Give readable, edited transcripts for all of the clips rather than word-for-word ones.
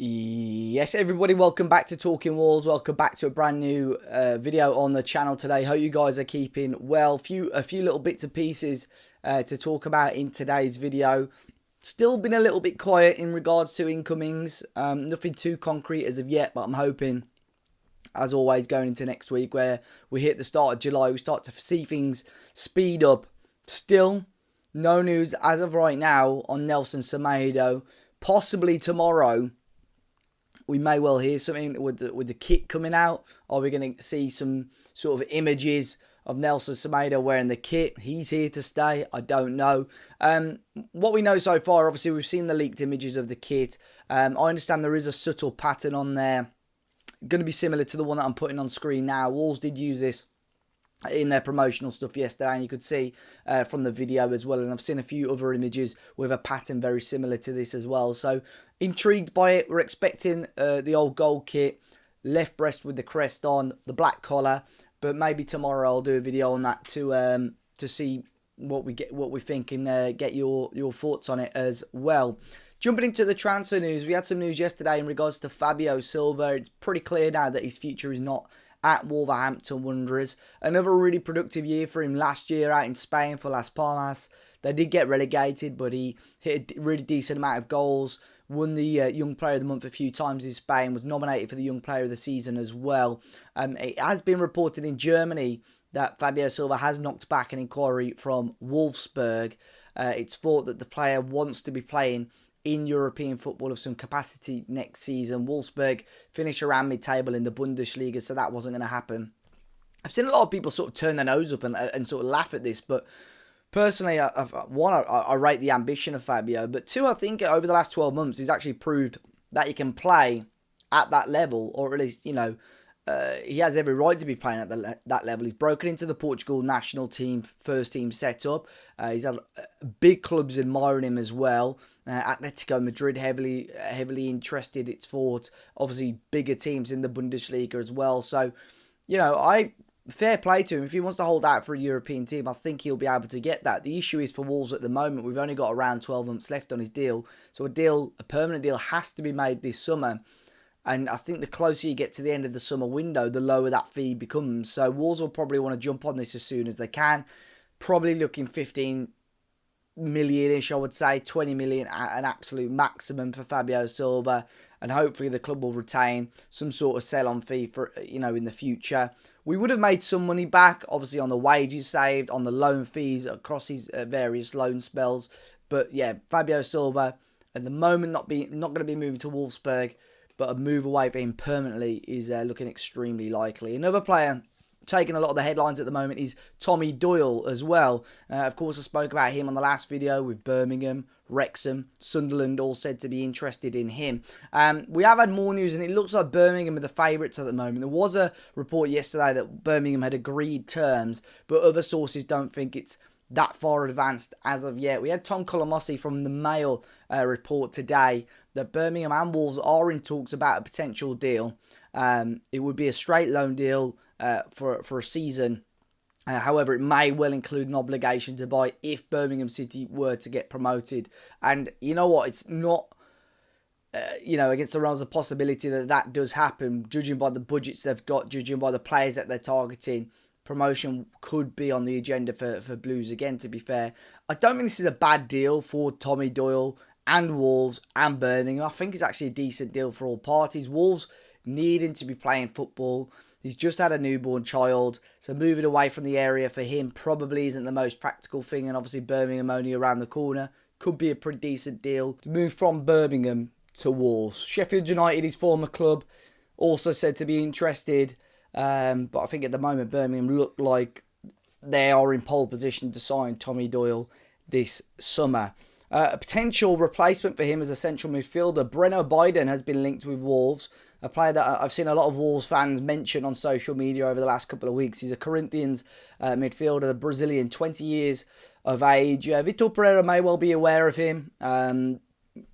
Yes, everybody, welcome back to Talking Wolves. Welcome back to a brand new video on the channel today. Hope you guys are keeping well. A few little bits and pieces to talk about in today's video. Still been a little bit quiet in regards to incomings. Nothing too concrete as of yet, but I'm hoping, as always, going into next week where we hit the start of July, we start to see things speed up. Still, no news as of right now on Nelson Semedo. Possibly tomorrow, we may well hear something with the kit coming out. Are we going to see some sort of images of Nelson Semedo wearing the kit? He's here to stay. I don't know. What we know so far, obviously, we've seen the leaked images of the kit. I understand there is a subtle pattern on there, going to be similar to the one that I'm putting on screen now. Wolves did use this in their promotional stuff yesterday, and you could see from the video as well, and I've seen a few other images with a pattern very similar to this as well. So intrigued by it. We're expecting the old gold kit, left breast with the crest on, the black collar, but maybe tomorrow I'll do a video on that to see what we think, and get your thoughts on it as well. Jumping into the transfer news, we had some news yesterday in regards to Fabio Silva. It's pretty clear now that his future is not at Wolverhampton Wanderers. Another really productive year for him last year out in Spain for Las Palmas. They did get relegated, but he hit a really decent amount of goals. Won the Young Player of the Month a few times in Spain. Was nominated for the Young Player of the Season as well. It has been reported in Germany that Fabio Silva has knocked back an inquiry from Wolfsburg. It's thought that the player wants to be playing in European football of some capacity next season. Wolfsburg finish around mid-table in the Bundesliga, so that wasn't going to happen. I've seen a lot of people sort of turn their nose up and sort of laugh at this, but personally, I rate the ambition of Fabio, but two, I think over the last 12 months, he's actually proved that he can play at that level, or at least, you know, he has every right to be playing at that level. He's broken into the Portugal national team, first team setup. He's had big clubs admiring him as well. Atletico Madrid heavily interested, it's thought. Obviously, bigger teams in the Bundesliga as well. So, you know, fair play to him. If he wants to hold out for a European team, I think he'll be able to get that. The issue is for Wolves at the moment, we've only got around 12 months left on his deal. So a permanent deal has to be made this summer. And I think the closer you get to the end of the summer window, the lower that fee becomes. So Wolves will probably want to jump on this as soon as they can. Probably looking 15 million-ish, I would say. 20 million at an absolute maximum for Fabio Silva. And hopefully the club will retain some sort of sell-on fee for, you know, in the future. We would have made some money back, obviously, on the wages saved, on the loan fees across his various loan spells. But yeah, Fabio Silva, at the moment, not going to be moving to Wolfsburg, but a move away for him permanently is looking extremely likely. Another player taking a lot of the headlines at the moment is Tommy Doyle as well. Of course, I spoke about him on the last video with Birmingham, Wrexham, Sunderland, all said to be interested in him. We have had more news, and it looks like Birmingham are the favourites at the moment. There was a report yesterday that Birmingham had agreed terms, but other sources don't think it's that far advanced as of yet. We had Tom Colomosi from the Mail report today that Birmingham and Wolves are in talks about a potential deal. It would be a straight loan deal for a season. However, it may well include an obligation to buy if Birmingham City were to get promoted. And you know what? It's not, you know, against the realms of possibility that does happen. Judging by the budgets they've got, judging by the players that they're targeting, promotion could be on the agenda for Blues again, to be fair. I don't think this is a bad deal for Tommy Doyle and Wolves and Birmingham. I think it's actually a decent deal for all parties. Wolves needing to be playing football. He's just had a newborn child, so moving away from the area for him probably isn't the most practical thing, and obviously Birmingham only around the corner. Could be a pretty decent deal to move from Birmingham to Wolves. Sheffield United, his former club, also said to be interested, but I think at the moment Birmingham look like they are in pole position to sign Tommy Doyle this summer. A potential replacement for him as a central midfielder, Breno Biden, has been linked with Wolves. A player that I've seen a lot of Wolves fans mention on social media over the last couple of weeks. He's a Corinthians midfielder, the Brazilian, 20 years of age. Vitor Pereira may well be aware of him,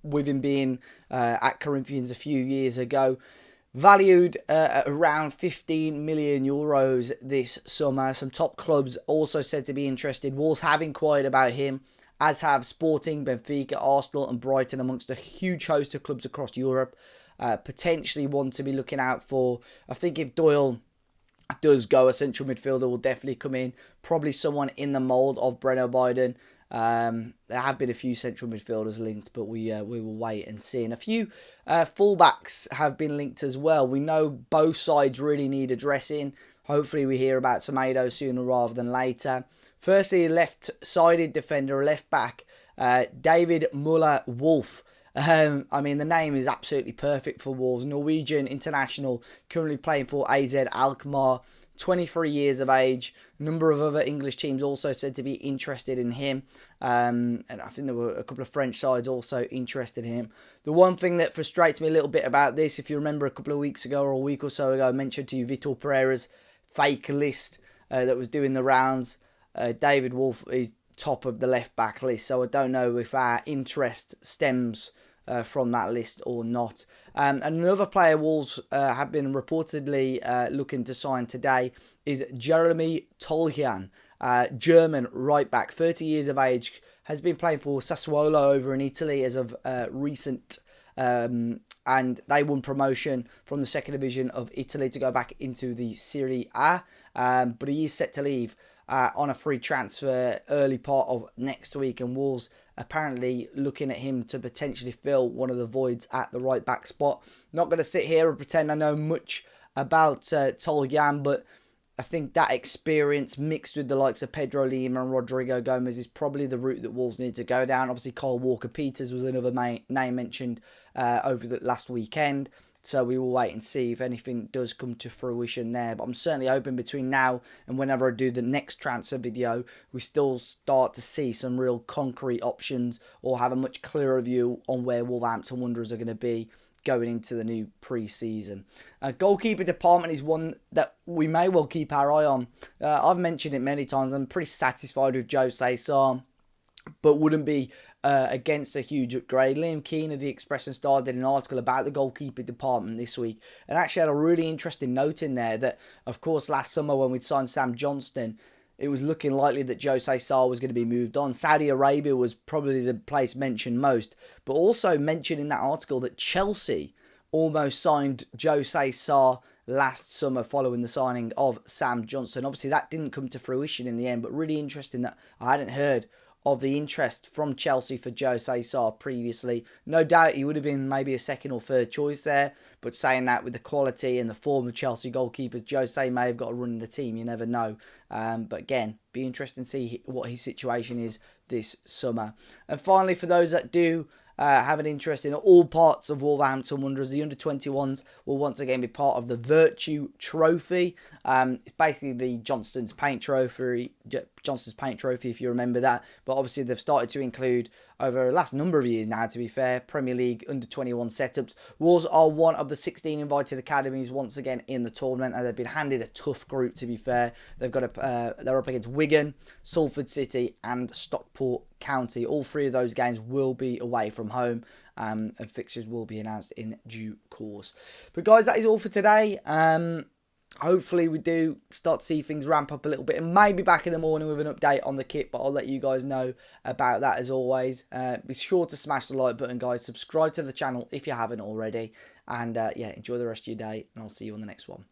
with him being at Corinthians a few years ago. Valued at around 15 million euros this summer. Some top clubs also said to be interested. Wolves have inquired about him, as have Sporting, Benfica, Arsenal and Brighton, amongst a huge host of clubs across Europe. Potentially one to be looking out for. I think if Doyle does go, a central midfielder will definitely come in. Probably someone in the mould of Breno Biden. There have been a few central midfielders linked, but we will wait and see. And a few fullbacks have been linked as well. We know both sides really need addressing. Hopefully we hear about Semedo sooner rather than later. Firstly, a left-sided defender, a left-back, David Muller-Wolf. I mean, the name is absolutely perfect for Wolves. Norwegian international, currently playing for AZ Alkmaar, 23 years of age. A number of other English teams also said to be interested in him. And I think there were a couple of French sides also interested in him. The one thing that frustrates me a little bit about this, if you remember a couple of weeks ago or a week or so ago, I mentioned to you Vitor Pereira's fake list that was doing the rounds. David Wolf is top of the left back list, so I don't know if our interest stems from that list or not. Another player Wolves have been reportedly looking to sign today is Jeremy Toljan, German right back, 30 years of age, has been playing for Sassuolo over in Italy as of recent. And they won promotion from the second division of Italy to go back into the Serie A. But he is set to leave on a free transfer early part of next week, and Wolves apparently looking at him to potentially fill one of the voids at the right back spot. Not going to sit here and pretend I know much about Toljan, but I think that experience mixed with the likes of Pedro Lima and Rodrigo Gomez is probably the route that Wolves need to go down. Obviously, Kyle Walker-Peters was another name mentioned over the last weekend. So we will wait and see if anything does come to fruition there. But I'm certainly hoping between now and whenever I do the next transfer video, we still start to see some real concrete options or have a much clearer view on where Wolverhampton Wanderers are going to be going into the new pre-season. Goalkeeper department is one that we may well keep our eye on. I've mentioned it many times. I'm pretty satisfied with Jose Sarr, but wouldn't be against a huge upgrade. Liam Keane of the Express and Star did an article about the goalkeeper department this week and actually had a really interesting note in there that, of course, last summer when we'd signed Sam Johnston, it was looking likely that Jose Sarr was going to be moved on. Saudi Arabia was probably the place mentioned most, but also mentioned in that article that Chelsea almost signed Jose Sarr last summer following the signing of Sam Johnston. Obviously, that didn't come to fruition in the end, but really interesting that I hadn't heard of the interest from Chelsea for Jose Sarr previously. No doubt he would have been maybe a second or third choice there, but saying that with the quality and the form of Chelsea goalkeepers, Jose may have got a run in the team, you never know. But again, be interesting to see what his situation is this summer. And finally, for those that do have an interest in all parts of Wolverhampton Wanderers, the under-21s will once again be part of the Virtue Trophy. It's basically the Johnston's Paint Trophy, if you remember that. But obviously they've started to include, over the last number of years now, to be fair, Premier League under-21 setups. Wolves are one of the 16 invited academies once again in the tournament, and they've been handed a tough group, to be fair. They've got they're up against Wigan, Salford City and Stockport County. All three of those games will be away from home, and fixtures will be announced in due course. But guys, that is all for today. Hopefully we do start to see things ramp up a little bit and maybe back in the morning with an update on the kit, but I'll let you guys know about that as always. Be sure to smash the like button, guys. Subscribe to the channel if you haven't already, and yeah, enjoy the rest of your day, and I'll see you on the next one.